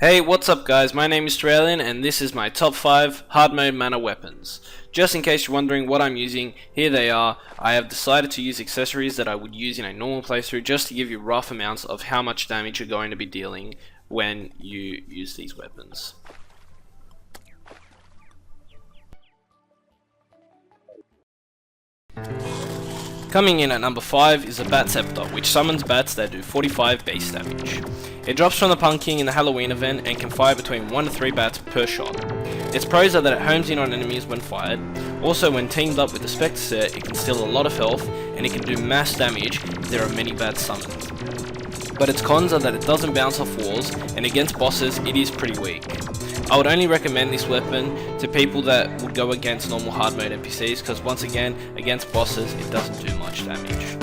Hey, what's up guys, my name is Terraria and this is my top 5 hard mode mana weapons. Just in case you're wondering what I'm using, here they are. I have decided to use accessories that I would use in a normal playthrough just to give you rough amounts of how much damage you're going to be dealing when you use these weapons. Coming in at number 5 is a Bat Scepter, which summons bats that do 45 base damage. It drops from the Pumpkin in the Halloween event and can fire between 1 to 3 bats per shot. Its pros are that it homes in on enemies when fired. Also, when teamed up with the Spectre set, it can steal a lot of health and it can do mass damage if there are many bats summoned. But its cons are that it doesn't bounce off walls, and against bosses it is pretty weak. I would only recommend this weapon to people that would go against normal hard mode NPCs, because once again, against bosses it doesn't do much damage.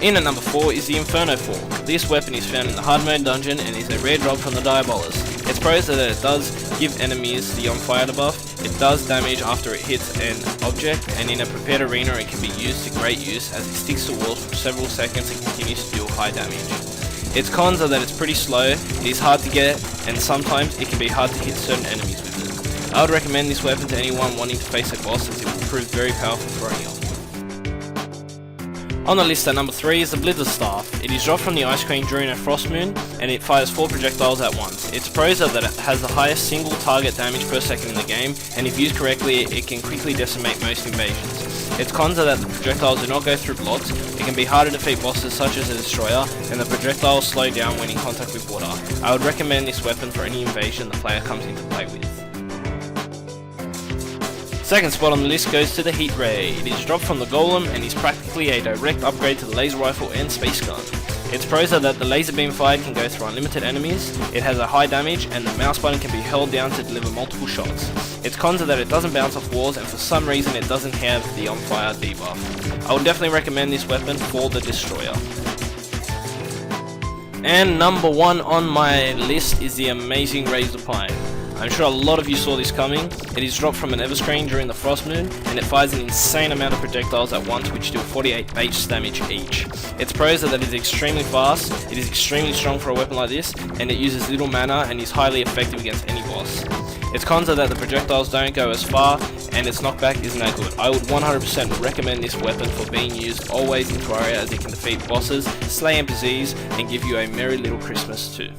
In at number 4 is the Inferno Fork. This weapon is found in the hard mode dungeon and is a rare drop from the Diabolus. Its pros are that it does give enemies the on fire debuff, it does damage after it hits an object, and in a prepared arena it can be used to great use as it sticks to walls for several seconds and continues to deal high damage. Its cons are that it's pretty slow, it is hard to get, and sometimes it can be hard to hit certain enemies with it. I would recommend this weapon to anyone wanting to face a boss, as it will prove very powerful for anyone. On the list at number 3 is the Blizzard Staff. It is dropped from the Ice Queen during a Frost Moon, and it fires 4 projectiles at once. Its pros are that it has the highest single target damage per second in the game, and if used correctly it can quickly decimate most invasions. Its cons are that the projectiles do not go through blocks, it can be hard to defeat bosses such as a Destroyer, and the projectiles slow down when in contact with water. I would recommend this weapon for any invasion the player comes into play with. Second spot on the list goes to the Heatray. It is dropped from the Golem and is practically a direct upgrade to the laser rifle and space gun. Its pros are that the laser beam fired can go through unlimited enemies, it has a high damage, and the mouse button can be held down to deliver multiple shots. Its cons are that it doesn't bounce off walls, and for some reason it doesn't have the on fire debuff. I would definitely recommend this weapon for the Destroyer. And number 1 on my list is the amazing Razorfire. I'm sure a lot of you saw this coming. It is dropped from an Everscreen during the Frost Moon, and it fires an insane amount of projectiles at once, which deal 48 base damage each. Its pros are that it is extremely fast, it is extremely strong for a weapon like this, and it uses little mana and is highly effective against any boss. Its cons are that the projectiles don't go as far, and its knockback isn't that good. I would 100% recommend this weapon for being used always in Terraria, as it can defeat bosses, slay NPCs, and give you a merry little Christmas too.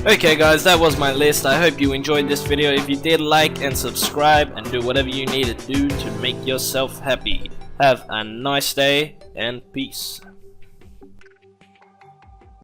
Okay guys, that was my list. I hope you enjoyed this video. If you did, like and subscribe and do whatever you need to do to make yourself happy. Have a nice day and peace.